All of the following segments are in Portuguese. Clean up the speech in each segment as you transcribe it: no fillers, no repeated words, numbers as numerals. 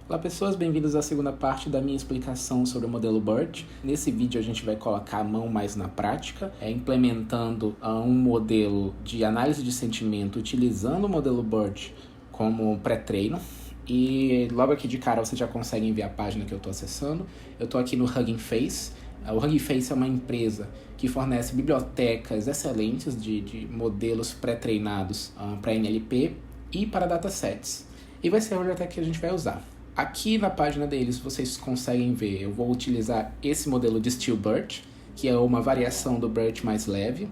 Olá pessoas, bem-vindos à segunda parte da minha explicação sobre o modelo BERT. Nesse vídeo a gente vai colocar a mão mais na prática, implementando um modelo de análise de sentimento utilizando o modelo BERT como pré-treino. E logo aqui de cara você já consegue ver a página que eu estou acessando. Eu estou aqui no Hugging Face. O Hugging Face é uma empresa que fornece bibliotecas excelentes de modelos pré-treinados para NLP e para datasets. E vai ser a biblioteca que a gente vai usar. Aqui na página deles vocês conseguem ver, eu vou utilizar esse modelo de Steel BERT, que é uma variação do BERT mais leve,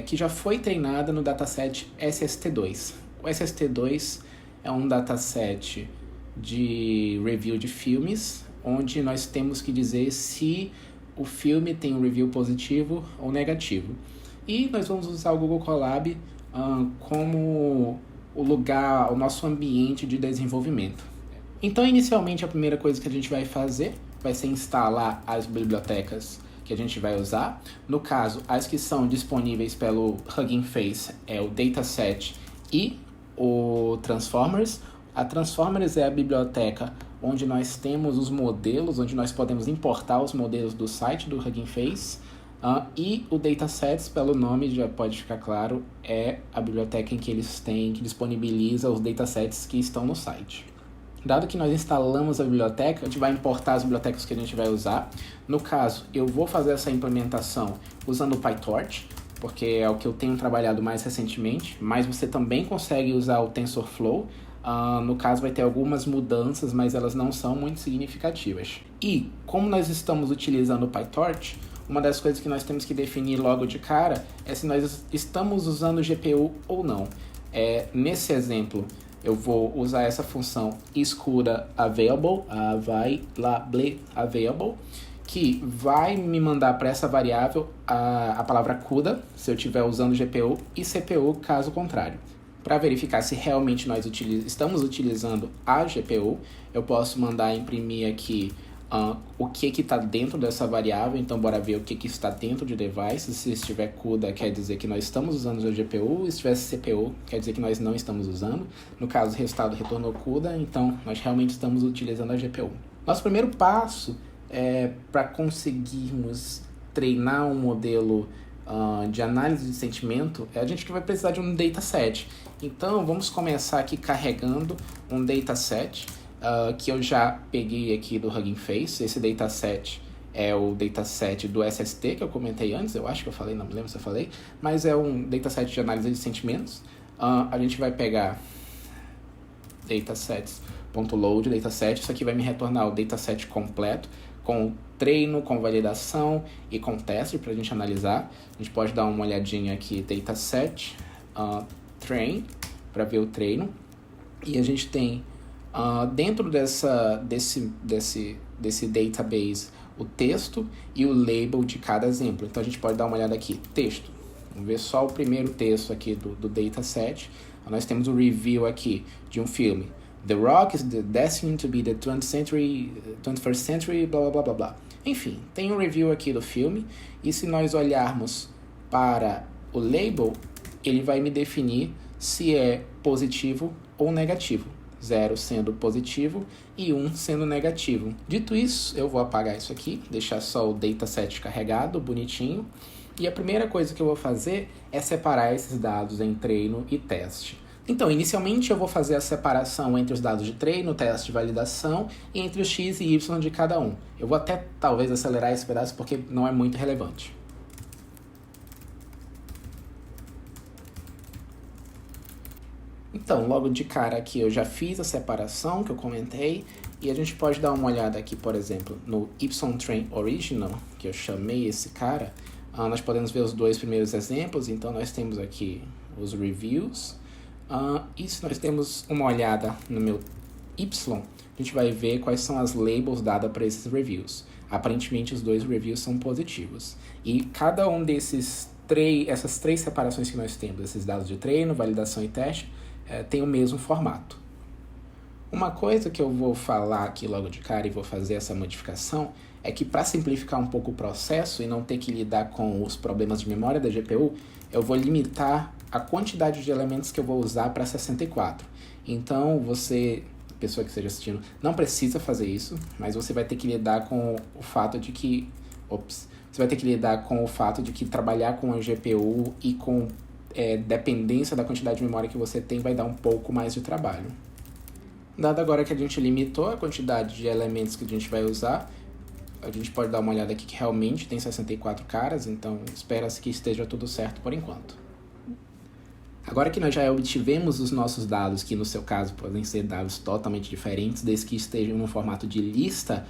que já foi treinada no dataset SST2. O SST2 é um dataset de review de filmes, onde nós temos que dizer se o filme tem um review positivo ou negativo. E nós vamos usar o Google Colab como o lugar, o nosso ambiente de desenvolvimento. Então, inicialmente, a primeira coisa que a gente vai fazer vai ser instalar as bibliotecas que a gente vai usar. No caso, as que são disponíveis pelo Hugging Face é o Dataset e o Transformers. A Transformers é a biblioteca onde nós temos os modelos, onde nós podemos importar os modelos do site do Hugging Face. E o Datasets, pelo nome já pode ficar claro, é a biblioteca em que eles têm, que disponibiliza os datasets que estão no site. Dado que nós instalamos a biblioteca, a gente vai importar as bibliotecas que a gente vai usar. No caso, eu vou fazer essa implementação usando o PyTorch, porque é o que eu tenho trabalhado mais recentemente, mas você também consegue usar o TensorFlow. No caso, vai ter algumas mudanças, mas elas não são muito significativas. E, como nós estamos utilizando o PyTorch, uma das coisas que nós temos que definir logo de cara é se nós estamos usando GPU ou não. Nesse exemplo, eu vou usar essa função escura available, available, que vai me mandar para essa variável a palavra CUDA, se eu estiver usando GPU, e CPU, caso contrário. Para verificar se realmente nós estamos utilizando a GPU, eu posso mandar imprimir aqui o que está dentro dessa variável. Então bora ver o que está dentro de device. Se estiver CUDA, quer dizer que nós estamos usando a GPU. Se estiver CPU, quer dizer que nós não estamos usando. No caso, o resultado retornou CUDA, então nós realmente estamos utilizando a GPU. Nosso primeiro passo para conseguirmos treinar um modelo de análise de sentimento, a gente vai precisar de um dataset. Então vamos começar aqui carregando um dataset que eu já peguei aqui do Hugging Face. Esse dataset é o dataset do SST que eu comentei antes, eu acho que eu falei, não me lembro se eu falei, mas é um dataset de análise de sentimentos. A gente vai pegar datasets.load, dataset, isso aqui vai me retornar o dataset completo, com treino, com validação e com teste para a gente analisar. A gente pode dar uma olhadinha aqui, dataset, train, para ver o treino. E a gente tem dentro desse database o texto e o label de cada exemplo. Então a gente pode dar uma olhada aqui, texto. Vamos ver só o primeiro texto aqui do dataset. Nós temos o review aqui de um filme. The Rock is destined to be the 21st century, blá, blá, blá, blá, blá. Enfim, tem um review aqui do filme. E se nós olharmos para o label, ele vai me definir se é positivo ou negativo. 0 sendo positivo e 1 sendo negativo. Dito isso, eu vou apagar isso aqui, deixar só o dataset carregado, bonitinho. E a primeira coisa que eu vou fazer é separar esses dados em treino e teste. Então, inicialmente eu vou fazer a separação entre os dados de treino, teste e validação, e entre os x e y de cada um. Eu vou até talvez acelerar esse pedaço porque não é muito relevante. Então, logo de cara aqui eu já fiz a separação que eu comentei, e a gente pode dar uma olhada aqui, por exemplo, no YTrain Original, que eu chamei esse cara. Nós podemos ver os dois primeiros exemplos. Então nós temos aqui os reviews, e se nós temos uma olhada no meu Y, a gente vai ver quais são as labels dadas para esses reviews. Aparentemente os dois reviews são positivos, e cada um essas três separações que nós temos, esses dados de treino, validação e teste, tem o mesmo formato. Uma coisa que eu vou falar aqui logo de cara e vou fazer essa modificação é que, para simplificar um pouco o processo e não ter que lidar com os problemas de memória da GPU, eu vou limitar a quantidade de elementos que eu vou usar para 64. Então, você pessoa que esteja assistindo não precisa fazer isso, mas você vai ter que lidar com o fato de que... Você vai ter que lidar com o fato de que trabalhar com a GPU e com dependência da quantidade de memória que você tem vai dar um pouco mais de trabalho. Dado agora que a gente limitou a quantidade de elementos que a gente vai usar, a gente pode dar uma olhada aqui que realmente tem 64 caras, então espera-se que esteja tudo certo por enquanto. Agora que nós já obtivemos os nossos dados, que no seu caso podem ser dados totalmente diferentes, desde que estejam no formato de lista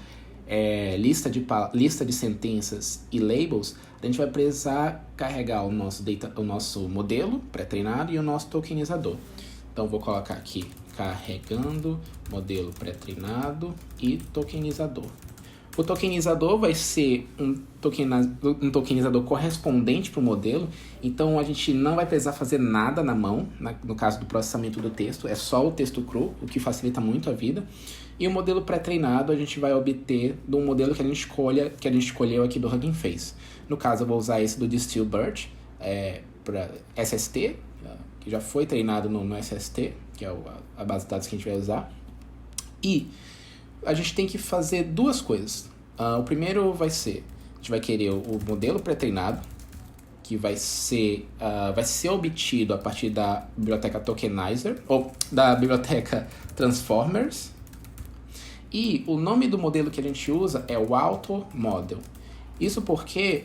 de sentenças e labels, a gente vai precisar carregar o nosso modelo pré-treinado e o nosso tokenizador. Então, vou colocar aqui, carregando modelo pré-treinado e tokenizador. O tokenizador vai ser um tokenizador correspondente para o modelo, então a gente não vai precisar fazer nada na mão, no caso do processamento do texto, é só o texto cru, o que facilita muito a vida. E o modelo pré-treinado a gente vai obter de um modelo que a gente escolheu aqui do Hugging Face. No caso, eu vou usar esse do DistillBERT para SST, que já foi treinado no SST, que é a base de dados que a gente vai usar. E a gente tem que fazer duas coisas. O primeiro vai ser, a gente vai querer o modelo pré-treinado, que vai ser obtido a partir da biblioteca Tokenizer, ou da biblioteca Transformers. E o nome do modelo que a gente usa é o Auto Model. Isso porque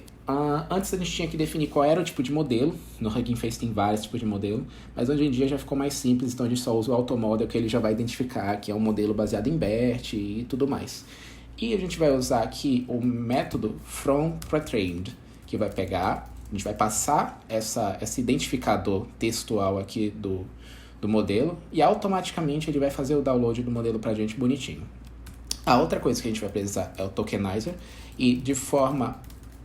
antes a gente tinha que definir qual era o tipo de modelo. No Hugging Face tem vários tipos de modelo, mas hoje em dia já ficou mais simples, então a gente só usa o Auto Model, que ele já vai identificar que é um modelo baseado em BERT e tudo mais. E a gente vai usar aqui o método FromPretrained, que vai pegar, a gente vai passar esse identificador textual aqui do modelo e automaticamente ele vai fazer o download do modelo pra gente bonitinho. A outra coisa que a gente vai precisar é o Tokenizer, e de forma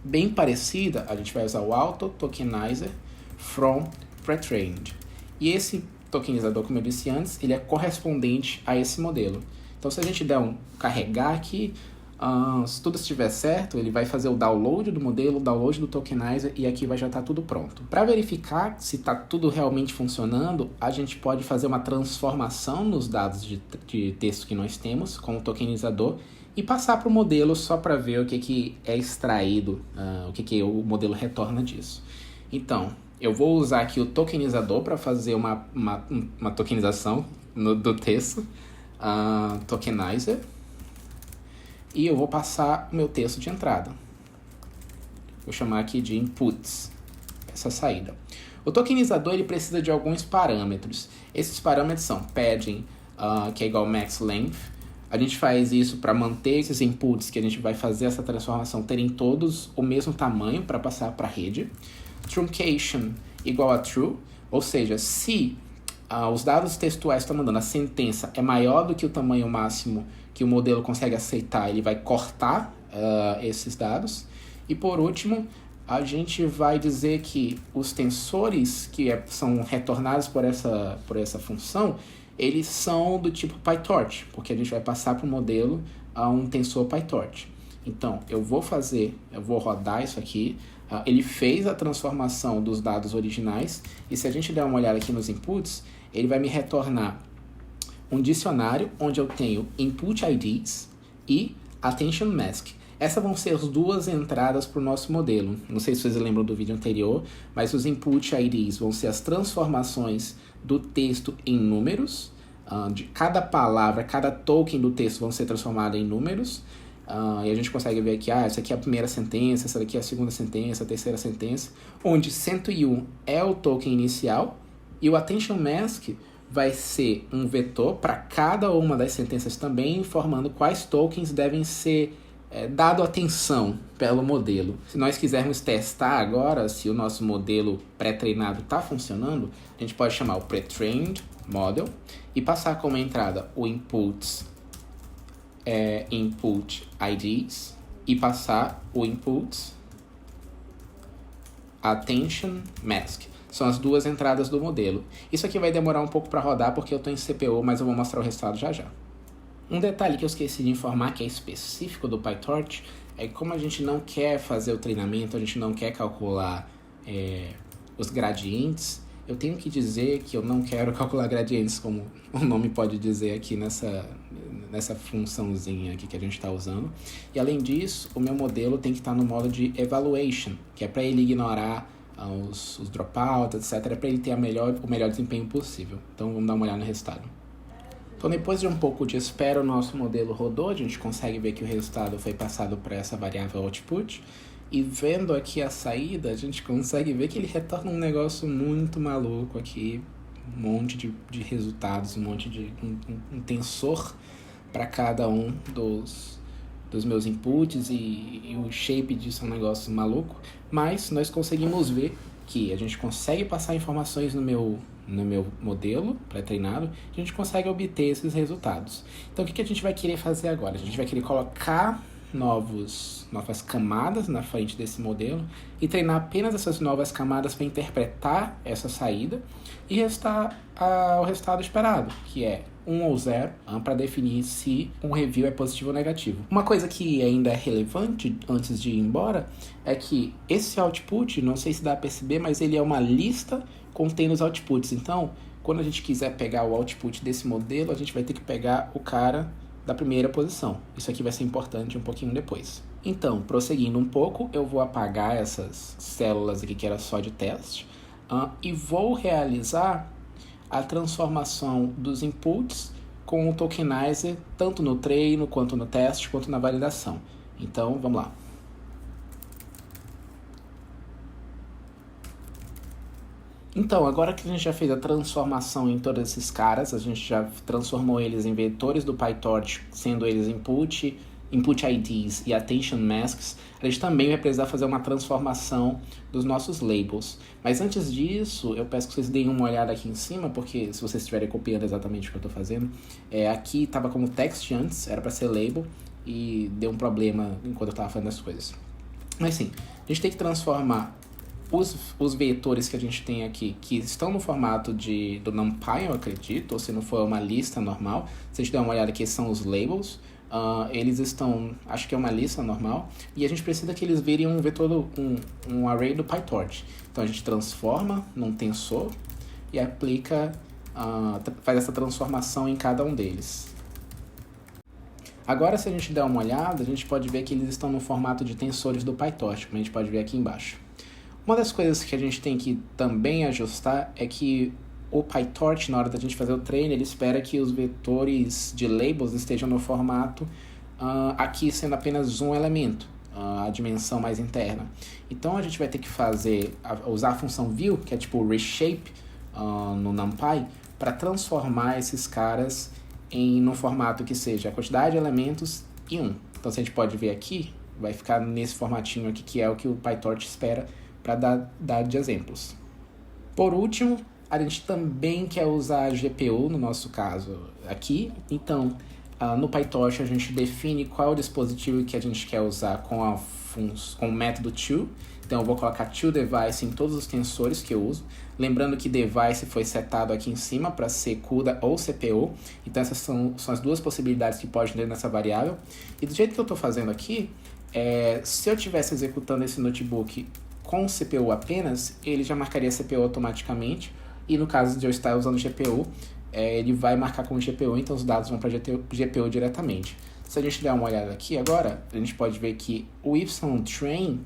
bem parecida, a gente vai usar o Auto Tokenizer from Pretrained. E esse tokenizador, como eu disse antes, ele é correspondente a esse modelo. Então, se a gente der um carregar aqui, se tudo estiver certo, ele vai fazer o download do modelo, o download do tokenizer, e aqui vai já estar tudo pronto. Para verificar se está tudo realmente funcionando, a gente pode fazer uma transformação nos dados de texto que nós temos com o tokenizador e passar para o modelo só para ver o que é extraído, o que o modelo retorna disso. Então, eu vou usar aqui o tokenizador para fazer uma tokenização do texto, tokenizer. E eu vou passar o meu texto de entrada. Vou chamar aqui de inputs, essa saída. O tokenizador ele precisa de alguns parâmetros. Esses parâmetros são padding, que é igual max length. A gente faz isso para manter esses inputs que a gente vai fazer essa transformação terem todos o mesmo tamanho para passar para a rede. Truncation igual a true, ou seja, se os dados textuais estão mandando a sentença é maior do que o tamanho máximo que o modelo consegue aceitar, ele vai cortar esses dados. E por último, a gente vai dizer que os tensores que são retornados por essa função, eles são do tipo PyTorch, porque a gente vai passar para o modelo um tensor PyTorch. Então, eu vou rodar isso aqui. Ele fez a transformação dos dados originais, e se a gente der uma olhada aqui nos inputs, ele vai me retornar um dicionário onde eu tenho input IDs e attention mask. Essas vão ser as duas entradas para o nosso modelo. Não sei se vocês lembram do vídeo anterior, mas os input IDs vão ser as transformações do texto em números. De cada palavra, cada token do texto vão ser transformados em números. E a gente consegue ver aqui, essa aqui é a primeira sentença, essa daqui é a segunda sentença, a terceira sentença, onde 101 é o token inicial e o attention mask vai ser um vetor para cada uma das sentenças também, informando quais tokens devem ser dado atenção pelo modelo. Se nós quisermos testar agora se o nosso modelo pré-treinado está funcionando, a gente pode chamar o pre-trained model e passar como entrada o inputs input IDs e passar o inputs attention mask. São as duas entradas do modelo. Isso aqui vai demorar um pouco para rodar porque eu estou em CPU, mas eu vou mostrar o resultado já já. Um detalhe que eu esqueci de informar, que é específico do PyTorch, é que como a gente não quer fazer o treinamento, a gente não quer calcular os gradientes, eu tenho que dizer que eu não quero calcular gradientes, como o nome pode dizer aqui nessa funçãozinha aqui que a gente está usando. E além disso, o meu modelo tem que estar no modo de evaluation, que é para ele ignorar os dropouts, etc., para ele ter o melhor desempenho possível. Então vamos dar uma olhada no resultado. Então depois de um pouco de espera, o nosso modelo rodou, a gente consegue ver que o resultado foi passado para essa variável output. E vendo aqui a saída, a gente consegue ver que ele retorna um negócio muito maluco aqui. Um monte de resultados, um tensor para cada um dos meus inputs e o shape disso é um negócio maluco. Mas nós conseguimos ver que a gente consegue passar informações no meu modelo pré-treinado, a gente consegue obter esses resultados. Então o que a gente vai querer fazer agora? A gente vai querer colocar novas camadas na frente desse modelo e treinar apenas essas novas camadas para interpretar essa saída e restar o resultado esperado, que é 1 ou 0, para definir se um review é positivo ou negativo. Uma coisa que ainda é relevante antes de ir embora é que esse output, não sei se dá para perceber, mas ele é uma lista contendo os outputs. Então, quando a gente quiser pegar o output desse modelo, a gente vai ter que pegar o cara da primeira posição. Isso aqui vai ser importante um pouquinho depois. Então, prosseguindo um pouco, eu vou apagar essas células aqui que era só de teste e vou realizar a transformação dos inputs com o tokenizer, tanto no treino, quanto no teste, quanto na validação. Então, vamos lá. Então, agora que a gente já fez a transformação em todos esses caras, a gente já transformou eles em vetores do PyTorch, sendo eles input IDs e attention masks, a gente também vai precisar fazer uma transformação dos nossos labels. Mas antes disso, eu peço que vocês deem uma olhada aqui em cima, porque se vocês estiverem copiando exatamente o que eu estou fazendo, aqui estava como text antes, era para ser label, e deu um problema enquanto eu estava fazendo as coisas. Mas sim, a gente tem que transformar os vetores que a gente tem aqui, que estão no formato do NumPy, eu acredito, ou se não for uma lista normal. Se a gente der uma olhada aqui, são os labels. Eles estão, acho que é uma lista normal, e a gente precisa que eles virem um vetor, um array do PyTorch. Então a gente transforma num tensor e aplica, faz essa transformação em cada um deles. Agora, se a gente der uma olhada, a gente pode ver que eles estão no formato de tensores do PyTorch, como a gente pode ver aqui embaixo. Uma das coisas que a gente tem que também ajustar é que o PyTorch, na hora da gente fazer o treino, ele espera que os vetores de labels estejam no formato aqui sendo apenas um elemento, a dimensão mais interna. Então a gente vai ter que usar a função view, que é tipo reshape no NumPy, para transformar esses caras no formato que seja a quantidade de elementos e 1. Então se a gente pode ver aqui, vai ficar nesse formatinho aqui, que é o que o PyTorch espera para dar de exemplos. Por último, a gente também quer usar a GPU, no nosso caso aqui. Então, no PyTorch a gente define qual é o dispositivo que a gente quer usar com o método to. Então eu vou colocar toDevice em todos os tensores que eu uso. Lembrando que device foi setado aqui em cima para ser CUDA ou CPU. Então essas são as duas possibilidades que pode ter nessa variável. E do jeito que eu estou fazendo aqui, se eu estivesse executando esse notebook com CPU apenas, ele já marcaria CPU automaticamente, e no caso de eu estar usando GPU, ele vai marcar com GPU, então os dados vão para GPU diretamente. Se a gente der uma olhada aqui agora, a gente pode ver que o YTrain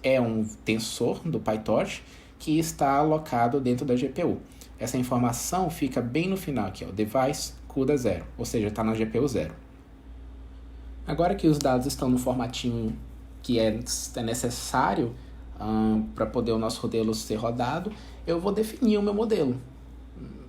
é um tensor do PyTorch que está alocado dentro da GPU. Essa informação fica bem no final aqui, device CUDA 0, ou seja, está na GPU 0. Agora que os dados estão no formatinho que é necessário para poder o nosso modelo ser rodado, eu vou definir o meu modelo.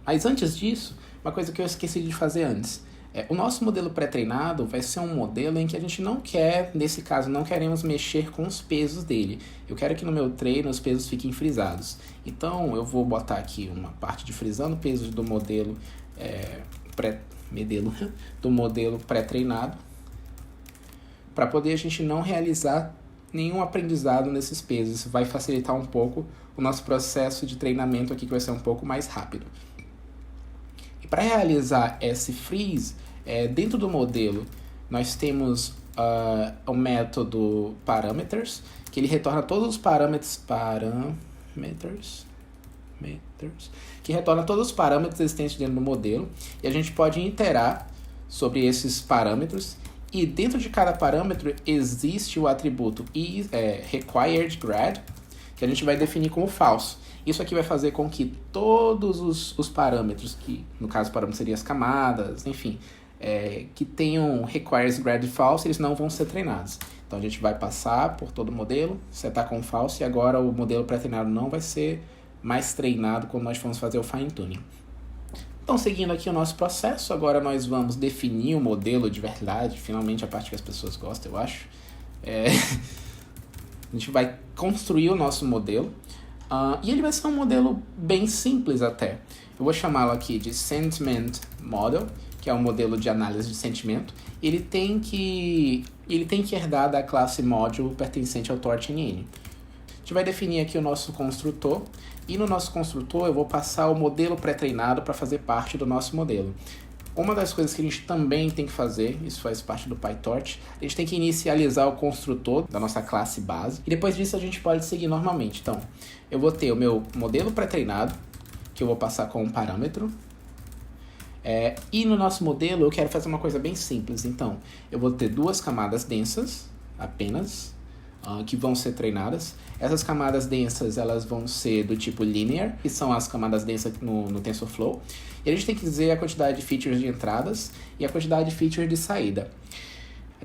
Mas antes disso, uma coisa que eu esqueci de fazer antes. O nosso modelo pré-treinado vai ser um modelo em que a gente não quer, nesse caso, não queremos mexer com os pesos dele. Eu quero que no meu treino os pesos fiquem frisados. Então, eu vou botar aqui uma parte de frisando pesos do modelo pré-treinado, para poder a gente não realizar nenhum aprendizado nesses pesos. Isso vai facilitar um pouco o nosso processo de treinamento aqui, que vai ser um pouco mais rápido. E para realizar esse freeze, dentro do modelo, nós temos o método parameters, que ele retorna todos os parâmetros que retorna todos os parâmetros existentes dentro do modelo. E a gente pode iterar sobre esses parâmetros. E dentro de cada parâmetro existe o atributo requiredGrad, que a gente vai definir como falso. Isso aqui vai fazer com que todos os parâmetros, que no caso o parâmetro seria as camadas, enfim, que tenham requiredGrad false, eles não vão ser treinados. Então a gente vai passar por todo o modelo, setar com falso, e agora o modelo pré-treinado não vai ser mais treinado quando nós formos fazer o fine tuning. Então, seguindo aqui o nosso processo, agora nós vamos definir o modelo de verdade, finalmente a parte que as pessoas gostam, eu acho. A gente vai construir o nosso modelo, e ele vai ser um modelo bem simples até. Eu vou chamá-lo aqui de Sentiment Model, que é um modelo de análise de sentimento. Ele tem que herdar da classe Module pertencente ao TorchNN. A gente vai definir aqui o nosso construtor, e no nosso construtor eu vou passar o modelo pré-treinado para fazer parte do nosso modelo. Uma das coisas que a gente também tem que fazer, isso faz parte do PyTorch, a gente tem que inicializar o construtor da nossa classe base, e depois disso a gente pode seguir normalmente. Então, eu vou ter o meu modelo pré-treinado, que eu vou passar com um parâmetro, e no nosso modelo eu quero fazer uma coisa bem simples. Então, eu vou ter 2 camadas densas, apenas, que vão ser treinadas. Essas camadas densas, elas vão ser do tipo linear, que são as camadas densas no TensorFlow. E a gente tem que dizer a quantidade de features de entradas e a quantidade de features de saída.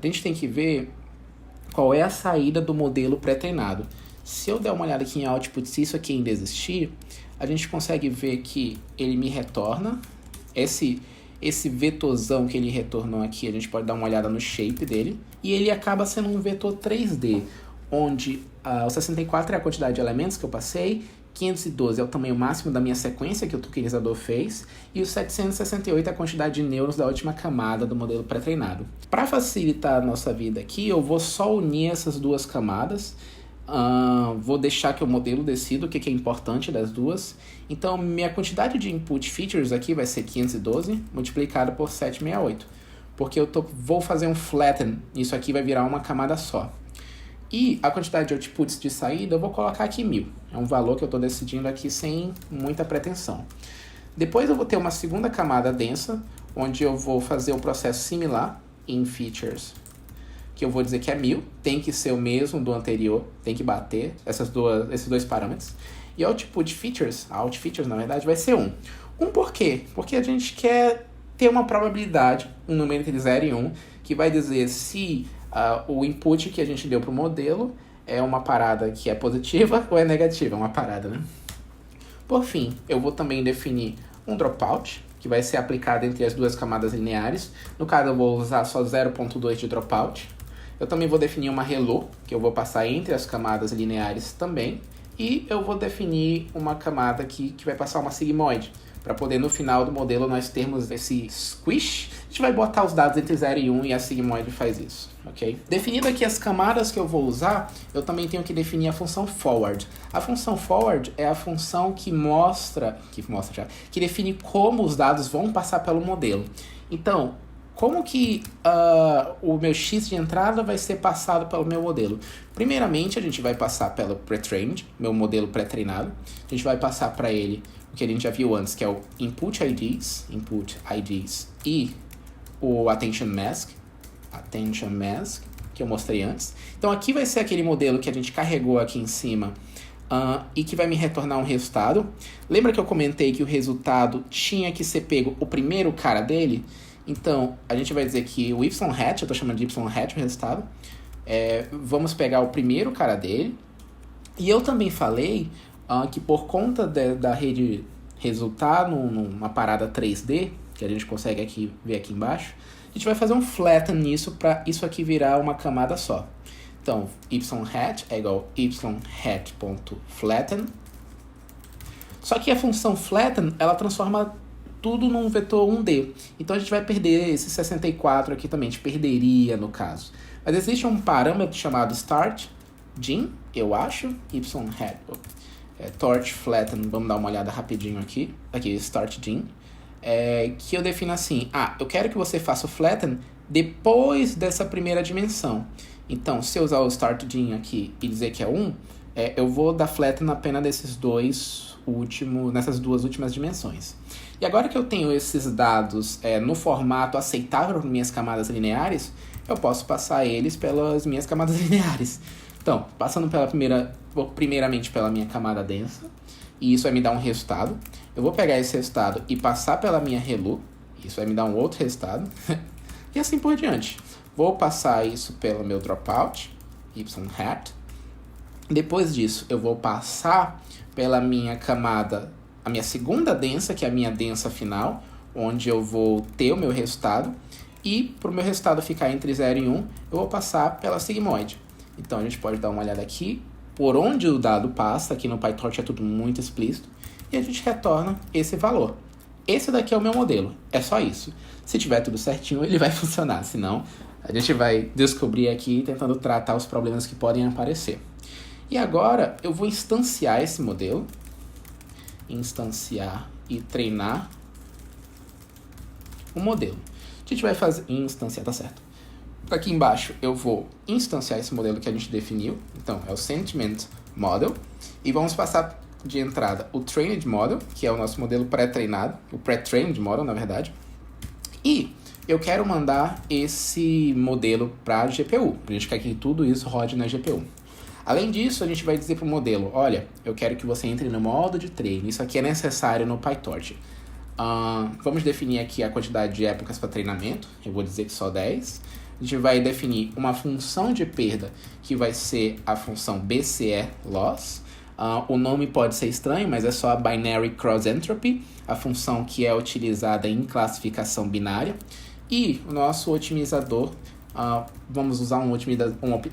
A gente tem que ver qual é a saída do modelo pré-treinado. Se eu der uma olhada aqui em output, se isso aqui ainda existir, a gente consegue ver que ele me retorna esse vetorzão que ele retornou aqui. A gente pode dar uma olhada no shape dele, e ele acaba sendo um vetor 3D, onde o 64 é a quantidade de elementos que eu passei, 512 é o tamanho máximo da minha sequência que o tokenizador fez, e o 768 é a quantidade de nêutrons da última camada do modelo pré-treinado. Para facilitar a nossa vida aqui, eu vou só unir essas 2 camadas. Vou deixar que o modelo decida o que é importante das duas. Então, minha quantidade de input features aqui vai ser 512 multiplicado por 768, porque eu vou fazer um flatten, isso aqui vai virar uma camada só. E a quantidade de outputs de saída eu vou colocar aqui 1000, é um valor que eu estou decidindo aqui sem muita pretensão. Depois eu vou ter uma segunda camada densa, onde eu vou fazer um processo similar em features, que eu vou dizer que é 1000, tem que ser o mesmo do anterior, tem que bater esses 2 parâmetros. E output features, out features na verdade, vai ser 1. Por quê? Porque a gente quer ter uma probabilidade, um número entre 0 e 1, que vai dizer se o input que a gente deu para o modelo é uma parada que é positiva ou é negativa, é uma parada, né? Por fim, eu vou também definir um dropout, que vai ser aplicado entre as 2 camadas lineares. No caso, eu vou usar só 0.2 de dropout. Eu também vou definir uma hello, que eu vou passar entre as camadas lineares também. E eu vou definir uma camada que vai passar uma sigmoid, para poder no final do modelo nós termos esse squish. A gente vai botar os dados entre 0 e 1 e a sigmoid faz isso, ok? Definido aqui as camadas que eu vou usar, eu também tenho que definir a função forward. A função forward é a função que define como os dados vão passar pelo modelo. Então, como que o meu X de entrada vai ser passado pelo meu modelo? Primeiramente, a gente vai passar pelo pre-trained, meu modelo pré-treinado. A gente vai passar para ele o que a gente já viu antes, que é o input IDs e o attention mask, que eu mostrei antes. Então, aqui vai ser aquele modelo que a gente carregou aqui em cima e que vai me retornar um resultado. Lembra que eu comentei que o resultado tinha que ser pego o primeiro cara dele? Então, a gente vai dizer que o YHAT, eu estou chamando de YHAT o resultado, vamos pegar o primeiro cara dele. E eu também falei que por conta da rede resultar numa parada 3D, que a gente consegue ver aqui embaixo, a gente vai fazer um flatten nisso para isso aqui virar uma camada só. Então, YHAT é igual a YHAT.flatten. Só que a função flatten, ela transforma tudo num vetor 1D. Então a gente vai perder esse 64 aqui também, a gente perderia no caso. Mas existe um parâmetro chamado startGen, eu acho, YHAT, torch flatten, vamos dar uma olhada rapidinho aqui, startGen, que eu defino assim, eu quero que você faça o flatten depois dessa primeira dimensão. Então, se eu usar o startGen aqui e dizer que é 1, eu vou dar flatten apenas desses 2 nessas duas últimas dimensões. E agora que eu tenho esses dados no formato aceitável para minhas camadas lineares, eu posso passar eles pelas minhas camadas lineares. Então, passando primeiramente pela minha camada densa, e isso vai me dar um resultado. Eu vou pegar esse resultado e passar pela minha ReLU, isso vai me dar um outro resultado, e assim por diante. Vou passar isso pelo meu dropout, y hat. Depois disso, eu vou passar pela minha camada, a minha segunda densa, que é a minha densa final, onde eu vou ter o meu resultado. E para o meu resultado ficar entre 0 e 1, eu vou passar pela sigmoide. Então, a gente pode dar uma olhada aqui, por onde o dado passa. Aqui no PyTorch é tudo muito explícito. E a gente retorna esse valor. Esse daqui é o meu modelo, é só isso. Se tiver tudo certinho, ele vai funcionar. Senão, a gente vai descobrir aqui tentando tratar os problemas que podem aparecer. E agora, eu vou instanciar esse modelo. Instanciar e treinar o modelo. A gente vai fazer... Instanciar, tá certo. Aqui embaixo, eu vou instanciar esse modelo que a gente definiu. Então, é o Sentiment Model. E vamos passar de entrada o Trained Model, que é o nosso modelo pré-treinado. O Pre-Trained Model, na verdade. E eu quero mandar esse modelo para a GPU. A gente quer que tudo isso rode na GPU. Além disso, a gente vai dizer para o modelo, olha, eu quero que você entre no modo de treino. Isso aqui é necessário no PyTorch. Vamos definir aqui a quantidade de épocas para treinamento. Eu vou dizer que só 10. A gente vai definir uma função de perda, que vai ser a função BCE Loss. O nome pode ser estranho, mas é só a Binary Cross Entropy, a função que é utilizada em classificação binária. E o nosso otimizador, vamos usar um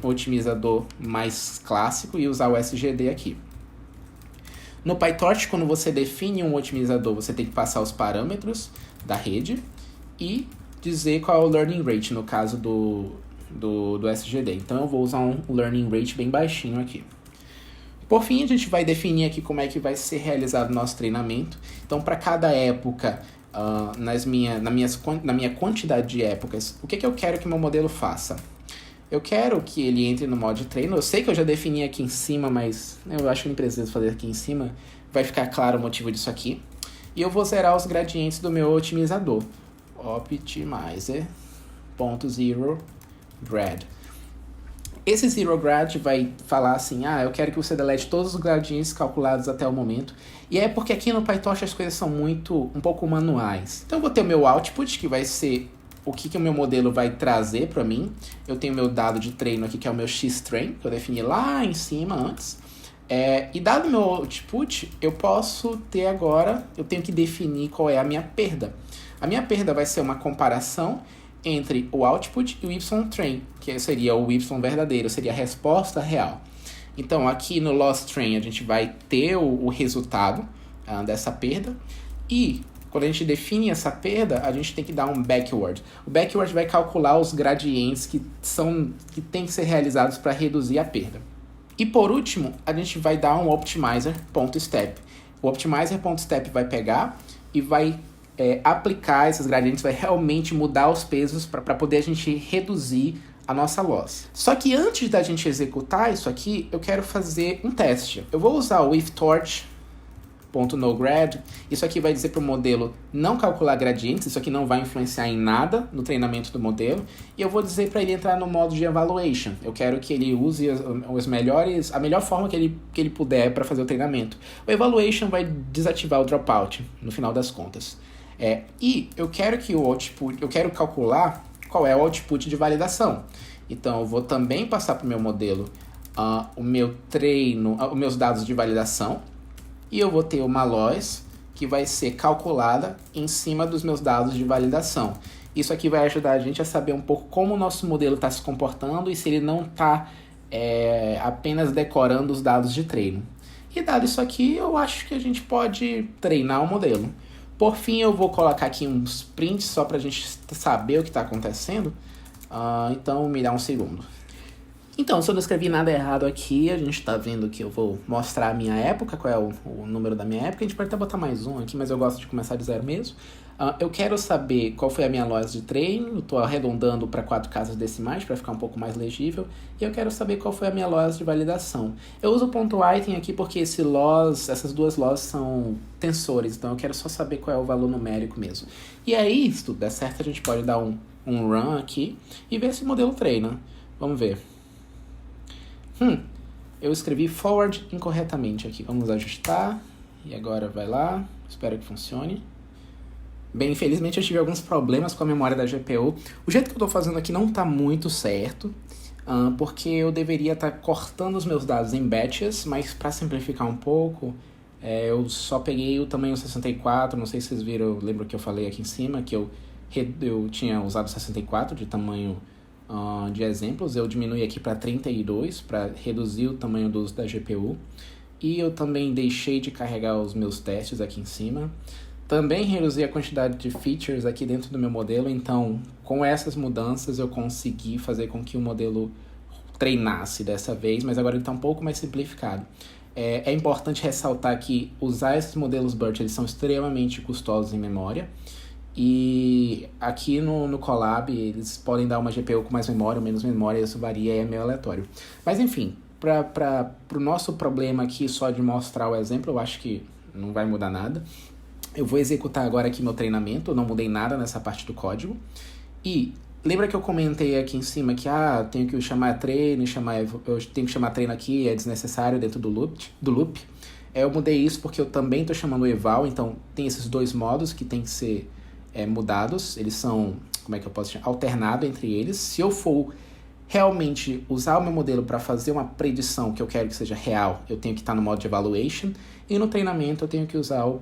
otimizador mais clássico e usar o SGD aqui. No PyTorch, quando você define um otimizador, você tem que passar os parâmetros da rede e dizer qual é o learning rate, no caso do SGD. Então, eu vou usar um learning rate bem baixinho aqui. Por fim, a gente vai definir aqui como é que vai ser realizado o nosso treinamento. Então, para cada época, na minha quantidade de épocas, o que eu quero que o meu modelo faça? Eu quero que ele entre no modo de treino. Eu sei que eu já defini aqui em cima, mas eu acho que não preciso fazer aqui em cima. Vai ficar claro o motivo disso aqui. E eu vou zerar os gradientes do meu otimizador. Optimizer.0grad. Esse ZeroGrad vai falar assim, eu quero que você delete todos os gradientes calculados até o momento. E é porque aqui no PyTorch as coisas são um pouco manuais. Então eu vou ter o meu output, que vai ser o que o meu modelo vai trazer para mim. Eu tenho o meu dado de treino aqui, que é o meu xtrain, que eu defini lá em cima antes. E dado o meu output, eu posso ter agora, eu tenho que definir qual é a minha perda. A minha perda vai ser uma comparação entre o output e o y-train, que seria o y verdadeiro, seria a resposta real. Então, aqui no loss train, a gente vai ter o resultado dessa perda. E quando a gente define essa perda, a gente tem que dar um backward. O backward vai calcular os gradientes que tem que ser realizados para reduzir a perda. E por último, a gente vai dar um optimizer.step. O optimizer.step vai pegar e vai aplicar esses gradientes, vai realmente mudar os pesos para poder a gente reduzir a nossa loss. Só que antes da gente executar isso aqui, eu quero fazer um teste. Eu vou usar o ifTorch.noGrad. Isso aqui vai dizer para o modelo não calcular gradientes, isso aqui não vai influenciar em nada no treinamento do modelo. E eu vou dizer para ele entrar no modo de evaluation. Eu quero que ele use a melhor forma que ele puder para fazer o treinamento. O evaluation vai desativar o dropout, no final das contas. E eu quero que eu quero calcular qual é o output de validação. Então, eu vou também passar para o meu modelo o meu treino, os meus dados de validação. E eu vou ter uma loss que vai ser calculada em cima dos meus dados de validação. Isso aqui vai ajudar a gente a saber um pouco como o nosso modelo está se comportando e se ele não está apenas decorando os dados de treino. E dado isso aqui, eu acho que a gente pode treinar o modelo. Por fim, eu vou colocar aqui uns prints só para a gente saber o que está acontecendo. Então, me dá um segundo. Então, se eu não escrevi nada errado aqui, a gente tá vendo que eu vou mostrar a minha época, qual é o número da minha época. A gente pode até botar mais um aqui, mas eu gosto de começar de zero mesmo. Eu quero saber qual foi a minha loja de treino, eu tô arredondando para 4 casas decimais para ficar um pouco mais legível. E eu quero saber qual foi a minha loja de validação. Eu uso o ponto item aqui porque essas duas lojas são tensores, então eu quero só saber qual é o valor numérico mesmo. E aí, se tudo der certo, a gente pode dar um run aqui e ver se o modelo treina. Vamos ver. Eu escrevi forward incorretamente aqui. Vamos ajustar. E agora vai lá. Espero que funcione. Bem, infelizmente eu tive alguns problemas com a memória da GPU. O jeito que eu estou fazendo aqui não está muito certo. Porque eu deveria estar cortando os meus dados em batches. Mas para simplificar um pouco, eu só peguei o tamanho 64. Não sei se vocês viram, lembro que eu falei aqui em cima. Que eu tinha usado 64 de tamanho de exemplos. Eu diminui aqui para 32 para reduzir o tamanho do uso da GPU. E eu também deixei de carregar os meus testes aqui em cima. Também reduzi a quantidade de features aqui dentro do meu modelo. Então, com essas mudanças, eu consegui fazer com que o modelo treinasse dessa vez. Mas agora ele está um pouco mais simplificado. É importante ressaltar que usar esses modelos BERT, eles são extremamente custosos em memória. E aqui no Colab eles podem dar uma GPU com mais memória ou menos memória, isso varia e é meio aleatório. Mas enfim, para o nosso problema aqui só de mostrar o exemplo, eu acho que não vai mudar nada. Eu vou executar agora aqui meu treinamento, eu não mudei nada nessa parte do código. E lembra que eu comentei aqui em cima que tenho que chamar treino, eu tenho que chamar treino aqui, é desnecessário dentro do loop. Eu mudei isso porque eu também estou chamando o eval, então tem esses dois modos que tem que ser mudados, eles são, como é que eu posso chamar? Alternado entre eles. Se eu for realmente usar o meu modelo para fazer uma predição que eu quero que seja real, eu tenho que estar no modo de evaluation, e no treinamento eu tenho que usar o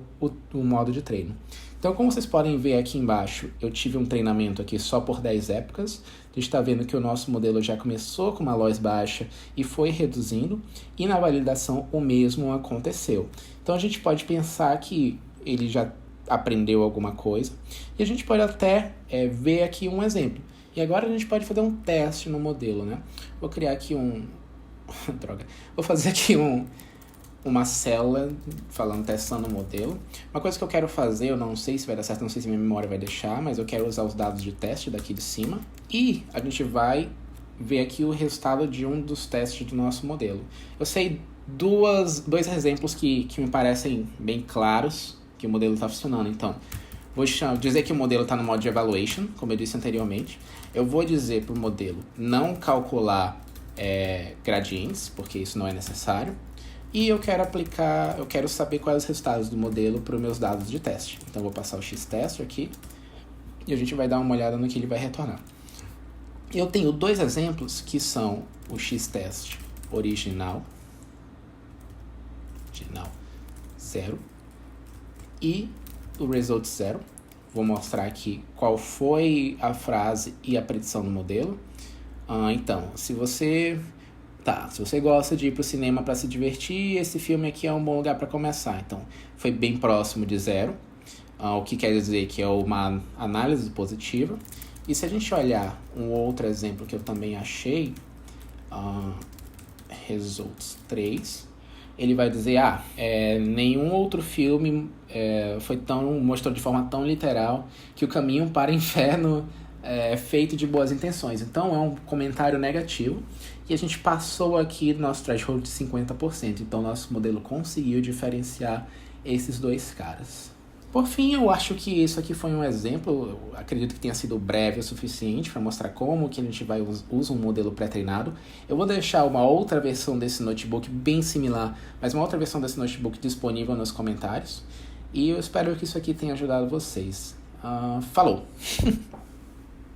modo de treino. Então, como vocês podem ver aqui embaixo, eu tive um treinamento aqui só por 10 épocas. A gente está vendo que o nosso modelo já começou com uma loss baixa e foi reduzindo, e na validação o mesmo aconteceu. Então, a gente pode pensar que ele já aprendeu alguma coisa. E a gente pode até ver aqui um exemplo. E agora a gente pode fazer um teste no modelo, né? Vou criar aqui droga. Vou fazer aqui uma célula testando o modelo. Uma coisa que eu quero fazer, eu não sei se vai dar certo, não sei se minha memória vai deixar, mas eu quero usar os dados de teste daqui de cima. E a gente vai ver aqui o resultado de um dos testes do nosso modelo. Eu sei dois exemplos que me parecem bem claros que o modelo está funcionando. Então, vou dizer que o modelo está no modo de evaluation, como eu disse anteriormente. Eu vou dizer para o modelo não calcular gradientes, porque isso não é necessário. E eu quero saber quais os resultados do modelo para os meus dados de teste. Então, vou passar o x-test aqui e a gente vai dar uma olhada no que ele vai retornar. Eu tenho dois exemplos que são o x-test original 0 e o result 0. Vou mostrar aqui qual foi a frase e a predição do modelo. Então, se você gosta de ir para o cinema para se divertir, esse filme aqui é um bom lugar para começar. Então, foi bem próximo de 0, o que quer dizer que é uma análise positiva. E se a gente olhar um outro exemplo que eu também achei, results 3, ele vai dizer, nenhum outro filme mostrou de forma tão literal que o caminho para o inferno é feito de boas intenções. Então, é um comentário negativo e a gente passou aqui no nosso threshold de 50%. Então, nosso modelo conseguiu diferenciar esses dois caras. Por fim, eu acho que isso aqui foi um exemplo, eu acredito que tenha sido breve o suficiente para mostrar como que a gente usa um modelo pré-treinado. Eu vou deixar uma outra versão desse notebook bem similar, mas uma outra versão desse notebook disponível nos comentários. E eu espero que isso aqui tenha ajudado vocês. Falou!